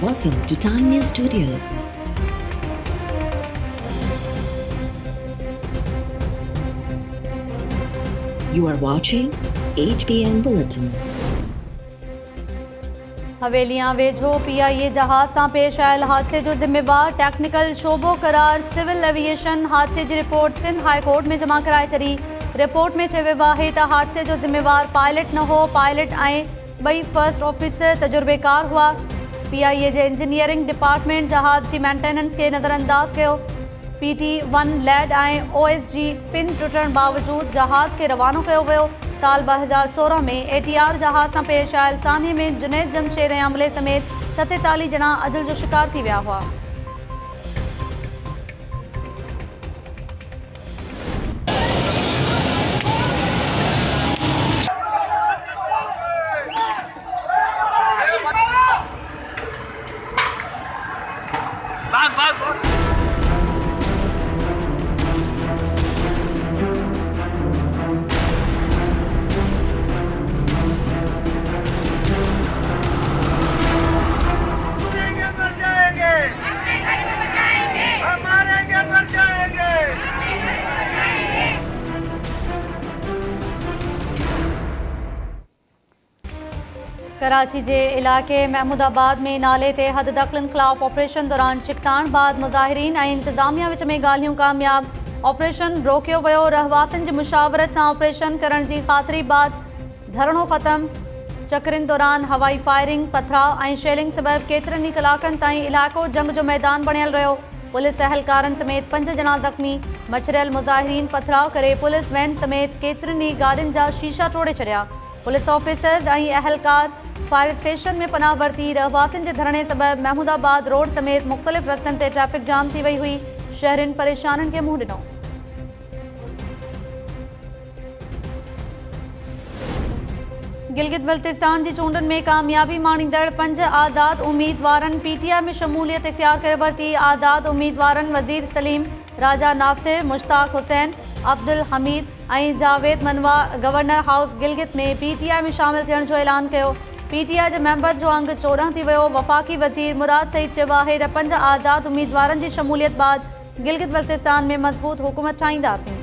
Welcome to Time News Studios. You are watching HBN Bulletin. हवेलियां वेझो PIA जहाज़ सां पेश आयल हादसे जो ज़िम्मेवार टेक्निकल शोबो करार सिविल एविएशन हादसे जी रिपोर्ट सिंध हाई कोर्ट में जमा कराए छॾी। रिपोर्ट में चयो वियो आहे त हादसे जो ज़िम्मेवार पायलट न हो। पायलट ऐं ॿई फर्स्ट ऑफिसर तजुर्बेकार हुआ। PIA जे इंजीनियरिंग डिपार्टमेंट जहाज़ जी मेंटेनेंस खे नज़रअंदाज कयो। PT-1 लैड ऐं OSG पिन टुटण बावजूद जहाज़ खे रवानो कयो वियो। साल 2016 में ATR जहाज़ सां पेश आयल सान्हे में जुनैद जमशेद ऐं अमले समेत 47 ॼणा अजल जो शिकार थी विया हुआ। कराची जे इलाके महमूदाबाद में नाले ते हद दख़लनि ख़िलाफ़ ऑपरेशन दौरान छिकताण बाद मुज़ाहिरीन ऐं इंतज़ामिया विच में ॻाल्हियूं कामयाब। ऑपरेशन रोकियो वियो। रहवासियुनि जी मुशावरत सां ऑपरेशन करण जी ख़ातिरी बाद धरणो ख़त्म। चकरनि दौरान हवाई फायरिंग, पथराव ऐं शेलिंग सबबि केतिरनि ई कलाकनि ताईं इलाइक़ो जंग जो मैदान बणियल रहियो। पुलिस अहलकारनि समेत 5 ॼणा ज़ख़्मी। मछरियल मुज़ाहिरीन पथराव करे पुलिस वैन समेत केतिरनि ई गाॾियुनि जा शीशा टोड़े छॾिया। पुलिस ऑफिसर्स ऐं अहलकार फायर स्टेशन में पनाह वरिती। रहवासियुनि जे धरणे सबबि महमूदाबाद रोड समेत मुख़्तलिफ़ रस्तनि ते ट्रैफ़िक जाम थी वई हुई। शहरियुनि परेशानियुनि खे मुंहुं ॾिनो। गिलगित बल्तिस्तान जी चूंडुनि में कामयाबी माणींदड़ 5 आज़ाद उम्मीदवारनि PTI में शमूलियत इख्तियार करे वरिती। आज़ाद उम्मीदवारनि वज़ीर सलीम, राजा नासिर, मुश्ताक हुसैन, अब्दुल हमीद ऐं जावेद मनवा गवर्नर हाउस गिलगित में PTI में शामिल थियण जो ऐलान कयो। PTI जे मेंबर्स जो अंग 14 थी वियो। वफ़ाक़ी वज़ीर मुराद सईद चयो आहे त 5 आज़ाद उम्मीदवारनि जी शमूलियत बाद गिलगित बल्तिस्तान में मज़बूत हुकूमत ठाहींदासीं।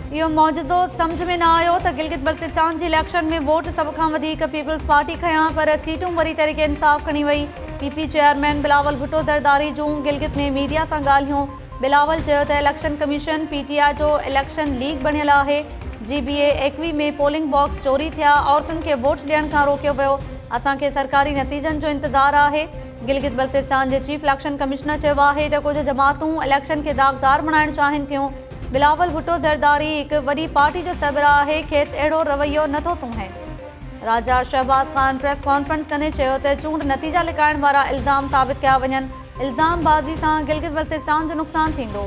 इहो मौजज़ो सम्झ में न आयो त गिलगित बल्तिस्तान जी इलेक्शन में वोट सभ खां वधीक पीपल्स पार्टी खयां, पर सीटूं वरी तरीक़े इंसाफ़ खणी वई। PP चेयरमैन बिलावल भुट्टो ज़रदारी जूं गिलगित में मीडिया सां ॻाल्हियूं। बिलावल चयो त इलेक्शन कमीशन PTI जो इलेक्शन लीग बणियल आहे। GBA एक्वी में पोलिंग बॉक्स चोरी थिया। औरतुनि खे वोट ॾियण खां रोकियो वियो। असांखे सरकारी नतीजनि जो इंतज़ारु आहे। गिलगित बल्तिस्तान जे चीफ इलेक्शन कमिश्नर चयो आहे त कुझु जमातूं इलेक्शन खे दाग़दार बणाइण चाहिनि थियूं। बिलावल भुट्टो ज़रदारी हिकु वॾी पार्टी जो सरबराह आहे, खेसि अहिड़ो रवैयो नथो सूंहे। राजा शहबाज़ ख़ान प्रेस कॉन्फ्रेंस कंदे चयो त चूंड नतीजा लिकाइण वारा इल्ज़ाम साबित कया वञनि। इल्ज़ामबाज़ी सां गिलगित बल्तिस्तान जो नुक़सानु थींदो।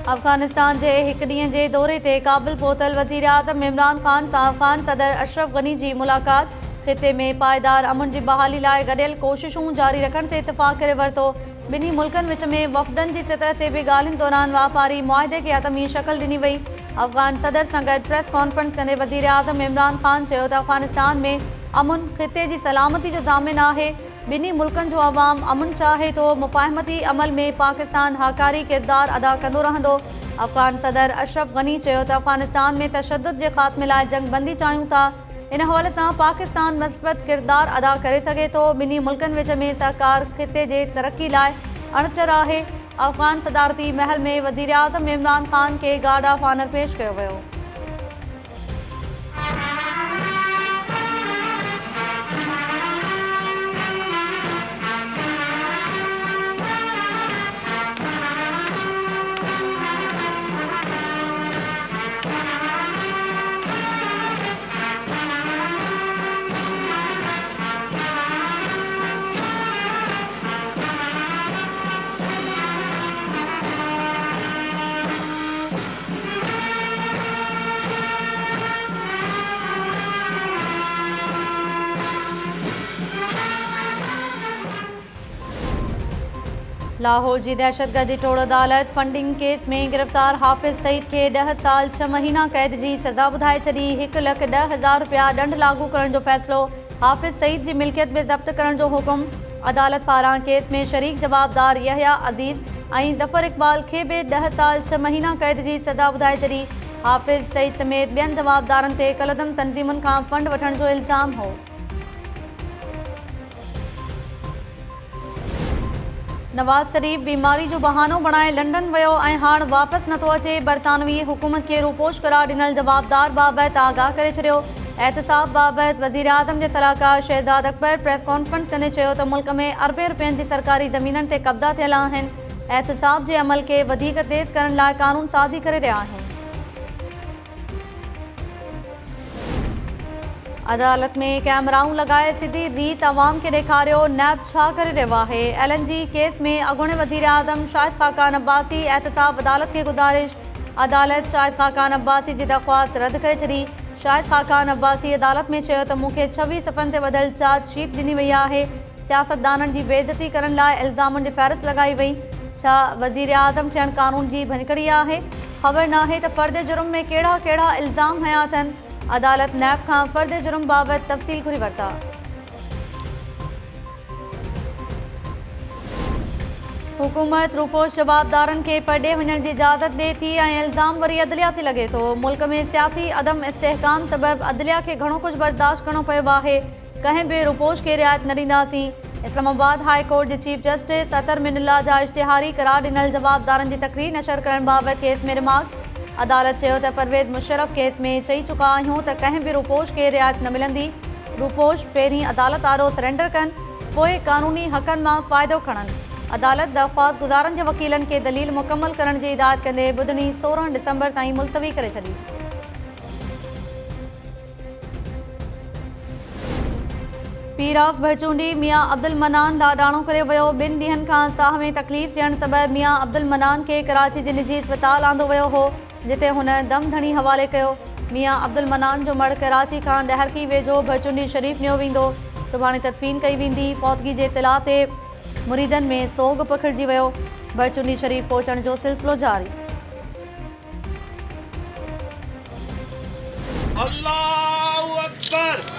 अफ़गानिस्तान जे हिकु ॾींहं जे दौरे ते क़ाबिल पहुतल वज़ीर आज़म इमरान ख़ान सां अफ़गान सदर अशरफ गनी जी मुलाक़ात। ख़िते में पायदार अमन जी बहाली लाइ गॾियल कोशिशूं जारी रखण ते इतफ़ाक़ करे वरितो। ॿिन्ही मुल्कनि विच में वफ़दनि जी सतह ते बि ॻाल्हियुनि दौरान वापारी मुआहिदे खे हतमी शक्ल ॾिनी वई। अफ़गान सदर सां गॾु प्रेस कॉन्फ्रेंस कंदे वज़ीर आज़म इमरान ख़ान चयो त अफ़गानिस्तान में अमुन ख़िते जी सलामती जो ज़ामिन आहे। ॿिन्ही मुल्कनि जो अवाम अमुन चाहे थो। मुफ़ाहिमती अमल में पाकिस्तान हकारी किरदारु अदा कंदो रहंदो। अफ़गान सदर अशरफ गनी चयो त अफ़गानिस्तान में तशद्दुद जे ख़ात्मे लाइ जंगबंदी चाहियूं था। इन हवाले सां पाकिस्तान मस्बत किरदारु अदा करे सघे थो। ॿिन्ही मुल्कनि विच में सहकार ख़िते जे तरक़ी लाइ अणथर आहे। अफ़गान सदारती महल में वज़ीर आज़म इमरान ख़ान खे गार्ड ऑफ ऑनर पेश कयो वियो। लाहौर जी दहशतगर्दी टोड़ अदालत फंडिंग केस में गिरफ़्तार हाफ़िज़ सईद के 10 साल 6 महीना कैद जी सज़ा ॿुधाए छॾी। 1,10,000 रुपया ॾंढ लागू करण जो फ़ैसिलो। हाफ़िज़ सईद जी मिल्कियत में ज़ब्त करण जो हुकुम। अदालत पारां केस में शरीक जवाबदार यहया अज़ीज़ ऐं ज़फ़र इक़बाल के भी 10 साल 6 महीना कैद जी सज़ा ॿुधाए छॾी। हाफ़िज़ सईद समेत ॿियनि जवाबदारनि ते कलदम तंज़ीमुनि खां फंड वठण जो इल्ज़ाम हो। नवाज़ शरीफ बीमारी जो बहानो बणाए लंडन वियो ऐं हाणे वापसि नथो अचे। बरतानवी हुकूमत खे रूपोश करार ॾिनल जवाबदार बाबति आगाह करे छॾियो। एहतिसाब बाबति वज़ीर आज़म जे सलाहकार शहज़ाद अकबर प्रेस कॉन्फ्रेंस कंदे चयो त मुल्क में अरबें रुपयनि जी सरकारी ज़मीननि ते कब्ज़ा थियल आहिनि। एहतिसाब जे अमल खे वधीक तेज़ करण लाइ क़ानून साज़ी करे रहिया आहिनि। अदालत में कैमराऊं लगाए सिधी रीत अवाम के ॾेखारियो नैब छा करे रहियो आहे। LNG केस में अॻूणे वज़ीर आज़म शाहिद ख़ाक़ान अब्बासी एहतिसाब अदालत खे गुज़ारिश। अदालत शाहिद ख़ाक़ान अब्बासी जी दरख़्वास्त रद्द करे छॾी। शाहिद ख़ाक़ान अब्बासी अदालत में चयो त मूंखे 26 सफ़नि ते ॿधल चार्जशीट ॾिनी वई आहे। सियासतदाननि जी बेइज़ती करण लाइ इल्ज़ामनि जी फ़हरिस्त लॻाई वई। छा वज़ीर आज़म थियण क़ानून जी भञकड़ी आहे? ख़बर नाहे त फ़र्द जुर्म में कहिड़ा कहिड़ा इल्ज़ाम हया अथनि। अदालत नैब खां फ़र्द जुर्म बाबति तफ़सील घुरी वरिता। हुकूमत रूपोश जवाबदारनि खे परॾे वञण जी इजाज़त ॾिए थी ऐं इल्ज़ाम वरी अदलिया ते लॻे थो। मुल्क में सियासी अदम इस्तेहकाम सबबि अदलिया खे घणो कुझु बर्दाश्त करणो पियो आहे। कंहिं बि रूपोश खे रिआयत न ॾींदासीं। इस्लामाबाद हाई कोर्ट जे चीफ जस्टिस अतर मिनुल्लाह जा इश्तिहारी करार ॾिनल जवाबदारनि जी तक़रीर नशर करण बाबति केस में रिमार्क्स। अदालत चयो त परवेज़ मुशर्रफ केस में चई चुका आहियूं त कंहिं बि रूपोश खे रिआयत न मिलंदी। रूपोश पहिरीं अदालत आरो सरेंडर कनि, पोइ क़ानूनी हक़नि मां फ़ाइदो खणनि। अदालत दरख़्वास्त गुज़ारनि जे वकीलनि खे दलील मुकमल करण जी हिदायत कंदे ॿुधणी 16 डिसंबर ताईं मुलतवी करे छॾी। पीर ऑफ भरचूंडी मियां अब्दुल मनान लाडाणो करे वियो। 2 ॾींहनि खां साह में तकलीफ़ थियण सबबि मियां अब्दुल मनान खे कराची जे निजी अस्पताल आंदो वियो हो, जिते हुन दम धणी हवाले कयो। मियां अब्दुल मनान जो मड़ कराची खां डहरकी वेझो भरचूंडी शरीफ़ नियो वेंदो। सुभाणे तदफ़ीन कई वेंदी। फौतगी जे इतिला ते मुरीदनि में सोग पखिड़िजी वियो। भरचूंडी शरीफ़ पहुचण जो सिलसिलो जारी। अल्लाहु अकबर।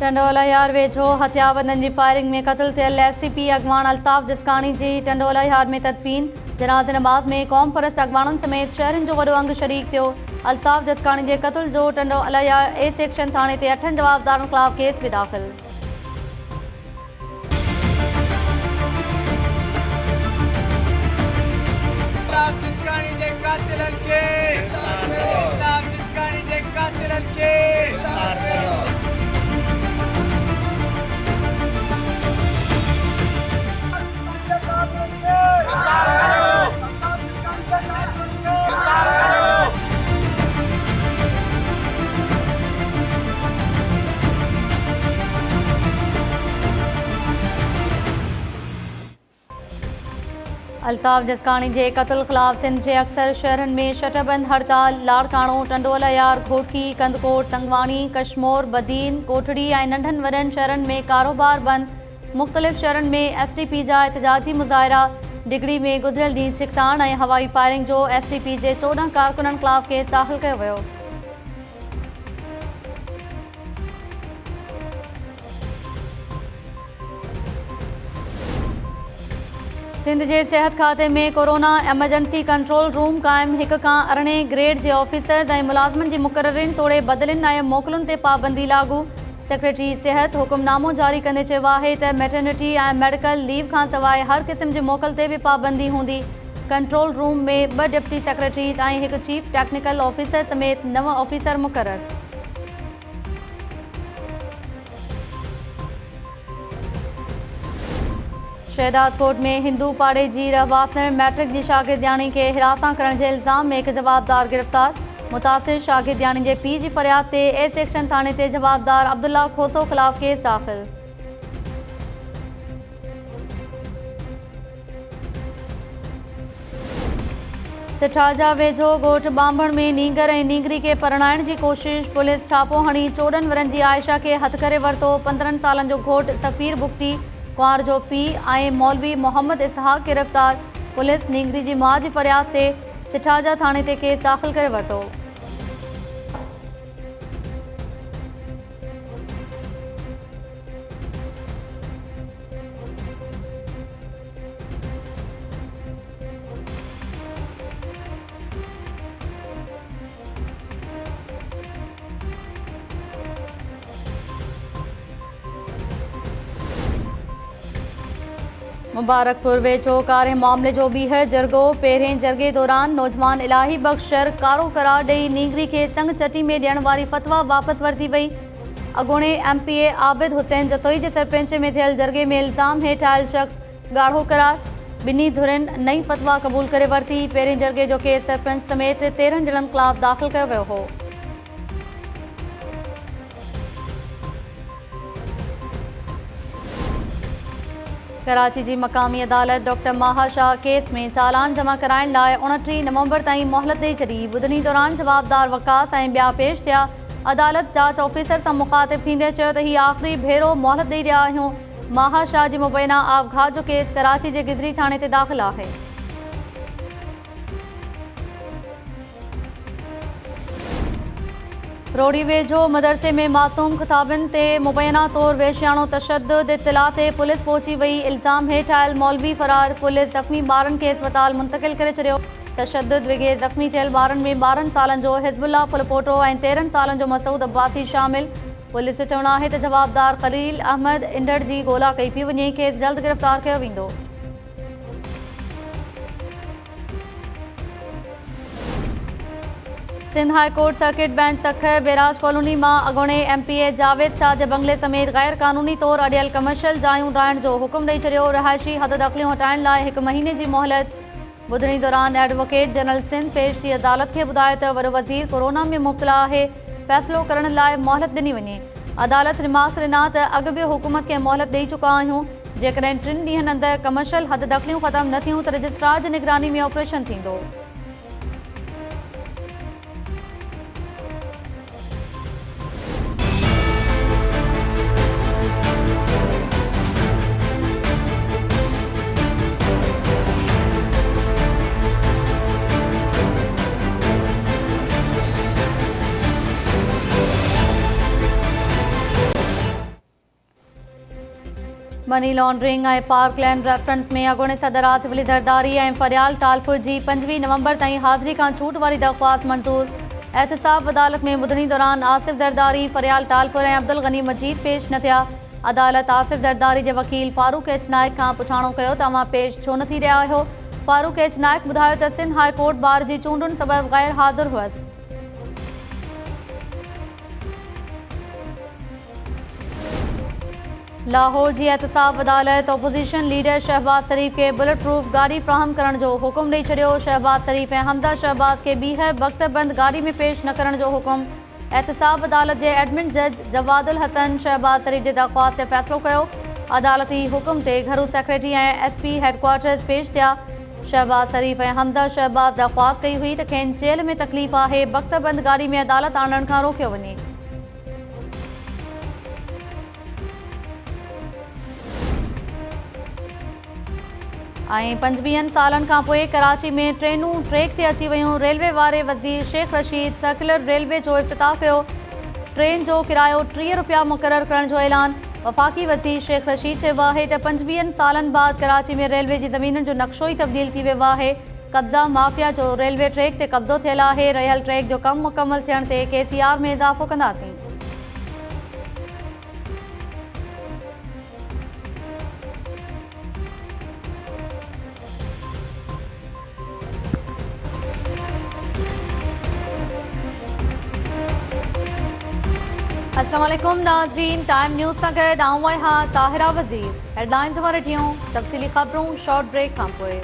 टंडोला यार वेझो हथियारबंदनि जी फायरिंग में क़त्ल थियल STP अॻवान अल्ताफ़ जिस्कानी जी टंडोला यार में तदफ़ीन। जनाज़े नमाज़ में क़ौम परस्त अॻवाननि समेत शहरनि जो वॾो अंग शरीक थियो। अल्ताफ़ जिस्कानी जे क़त्ल जो टंडोला यार A सेक्शन थाणे ते 8 जवाबदारनि ख़िलाफ़ केस बि दाख़िल। अल्ताफ़ जिस्कानी जे क़त्ल ख़िलाफ़ सिंध जे अक्सर शहरनि में शटरबंद हड़ताल। लाड़काणो, टंडोला यार, घोटकी, कंदकोट, तंगवाणी, कशमोर, बदीन, कोठड़ी ऐं नंढनि वॾनि शहरनि में कारोबार बंदि। मुख़्तलिफ़ शहरनि में STP जा एहतिजाजी मुज़ाहिरा। डिगड़ी में गुज़िरियल ॾींहुं छिकताण ऐं हवाई फायरिंग जो STP जे 14 कारकुननि ख़िलाफ़ केस दाख़िल कयो वियो। सिंध जे सिहत खाते में कोरोना एमरजेंसी कंट्रोल रूम क़ाइमु। 1 खां 18 ग्रेड जे ऑफिसर्स ऐं मुलाज़िमनि जी मुक़ररिन तोड़े बदिलियुनि ऐं मोकलुनि ते पाबंदी लागू। सेक्रेटरी सिहत हुकुमनामो जारी कंदे चयो आहे त मैटरनिटी ऐं मेडिकल लीव खां सवाइ हर क़िस्म जे मोकल ते बि पाबंदी हूंदी। कंट्रोल रूम में 2 डिप्टी सेक्रेटरीज़ ऐं 1 चीफ टेक्निकल ऑफिसर समेत 9 ऑफिसर मुक़ररु। शहदाद कोट में हिंदू पाड़े जी रहवासन मैट्रिक जी शागिर्दियाणी के हिरासा करण के इल्ज़ाम में एक जवाबदार गिरफ्तार। मुतासिर शागिर्दियाणी के पी जी फरियाद ते ए सेक्शन थाने ते जवाबदार अब्दुल्ला खोसो खिलाफ केस दाखिल। सिठाजा वेझो ॻोठ बांभण में नीगर ऐं नीगरी के परणाइण की कोशिश। पुलिस छापो हणी 14 वरनि जी आयशा के हथ करे वरतो। 15 सालन जो घोट सफ़ीर बुगटी कुंवार जो पी ऐं मौलवी मोहम्मद इसहाक गिरफ्तार। पुलिस नीगरी जी मां जी फरियाद ते सिठाजा थाने ते केस दाखिल करे वरतो। मुबारकपुर वेझो कारे मामले जो भी है जरगो। पहिरें जरगे दौरान नौजवान इलाही बख्श शर कारो करार ॾेई नीगरी के संग चटी में ॾियण वारी फतवा वापस वरती वई। अॻूणे MPA आबिद हुसैन जतोई जे सरपंच में थियल जरगे में इल्ज़ाम हेठि आयल शख़्स ॻाढ़ो करार। ॿिन्ही धुरनि नई फतवा क़बूल करे वरती। पहिरें जरगे जो केस सरपंच समेत 13 ॼणनि ख़िलाफ़ दाख़िल कयो वियो हो। कराची जी मक़ामी अदालत डॉक्टर माहा शाह केस में चालान जमा कराइण लाइ 29 नवंबर ताईं मोहलत ॾेई छॾी। ॿुधनी दौरान जवाबदार वकास ऐं ॿिया पेश थिया। अदालत जांच ऑफिसर सां मुख़ातिब थींदे चयो त हीउ आख़िरी भेरो मोहलत ॾेई रहिया आहियूं। माहा शाह जी मुबैना आपघात जो केस कराची जे गिज़री थाणे ते दाख़िल आहे। रोड़ी वेझो मदरसे में मासूम ख़िताबनि ते मुबैना तौर वेशियाणो तशद्दुद इत्तला ते पुलिस पहुची वई। इल्ज़ाम हेठि आयल मौलवी फरार। पुलिस ज़ख़्मी ॿारनि खे अस्पताल मुंतक़िल करे छॾियो। तशद्दुद विघे ज़ख़्मी थियल ॿारनि में 12 सालनि जो हिज़बुल्ला फुलपोटो ऐं 13 सालनि जो मसूद अब्बासी शामिल। पुलिस जो चवणु आहे त जवाबदार ख़लील अहमद इंडड़ जी ॻोल्हा कई पई वञे। खेसि जल्द गिरफ़्तार कयो वेंदो। Sindh high court circuit bench Sukkur barrage colony मां अॻूणे MPA जावेद शाह जे बंगले समेत गैर क़ानूनी तौर अॾियल कमर्शियल जायूं ठाहिण जो हुकुम ॾेई छॾियो। रहायशी हद दख़लियूं हटाइण लाइ 1 महीने जी मोहलत। ॿुधणी दौरान एडवोकेट जनरल सिंध पेश थी अदालत खे ॿुधायो त वॾो वज़ीर कोरोना में मुब्तला आहे। फ़ैसिलो करण लाइ मोहलत ॾिनी वञे। अदालत रिमार्क्स ॾिना त अॻु बि हुकूमत खे मोहलत ॾेई चुका आहियूं। जेकॾहिं 3 ॾींहंनि अंदरि कमर्शियल हद दख़लियूं ख़तमु न थियूं त रजिस्ट्रार जी निगरानी में ऑपरेशन थींदो। मनी लॉन्ड्रिंग ऐं पार्कलैंड रेफरेंस में अॻूणे सदर आसिफ अली ज़रदारी ऐं फरियाल टालपुर जी 25 नवंबर ताईं हाज़िरी खां छूट वारी दरख़्वास्त मंज़ूर। एहतिसाब अदालत में ॿुधणी दौरान आसिफ ज़रदारी, फरियाल टालपुर ऐं अब्दुल गनी मजीद पेश न थिया। अदालत आसिफ ज़रदारी जे वकील फारूक एच नाइक खां पुछाणो कयो त तव्हां पेश छो न थी रहिया आहियो। फारूक एच नाइक ॿुधायो त सिंध हाई कोर्ट बार जी चूंडुनि सबबि गैर हाज़िर हुअसि। लाहौर जी एहतिसाब अदालत ऑपोज़िशन लीडर शहबाज शरीफ के बुलेट प्रूफ गाड़ी फ्राहम करण जो हुकुम ॾेई छॾियो। शहबाज शरीफ ऐं हमदा शहबाज के ॿीहर वक़्तबंद गाड़ी में पेश न करण जो हुकुम। एहतिसाब अदालत जे एडमिन जज जवादुल हसन शहबाज शरीफ जे दरख़्वास्त ते फ़ैसिलो कयो। अदालती हुकुम ते घरू सेक्रेटरी ऐं SP हेडक्वार्टर्स पेश थिया। शहबाज शरीफ ऐं हमदा शहबाज दरख़्वास्त कई हुई त खेनि जेल में तकलीफ़ आहे, वक़्तबंद गाड़ी में अदालत आणण खां रोकियो वञे। ऐं 25 सालनि खां पोइ कराची में ट्रेनूं ट्रैक ते अची वियूं। रेलवे वारे वज़ीर शेख रशीद सर्कुलर रेलवे जो इफ़्तिताह कयो। ट्रेन जो किरायो 30 रुपया मुक़ररु करण जो ऐलान। वफ़ाक़ी वज़ीर शेख रशीद चयो आहे त 25 सालनि बाद कराची में रेलवे जी ज़मीनुनि जो नक्शो ई तब्दील थी वियो आहे। कब्ज़ा माफ़िया जो रेलवे ट्रैक ते कब्ज़ो थियल आहे। रहियल ट्रैक जो कमु मुकमल थियण ते KCR में इज़ाफ़ो कंदासीं। अस्सलाम वालेकुम नाज़रीन, टाइम न्यूज़ सां गॾु आऊं आहियां ताहिरा वज़ीर। हेडलाइंस में ॾिठियूं तफ़सीली ख़बरूं शॉर्ट ब्रेक खां पोइ।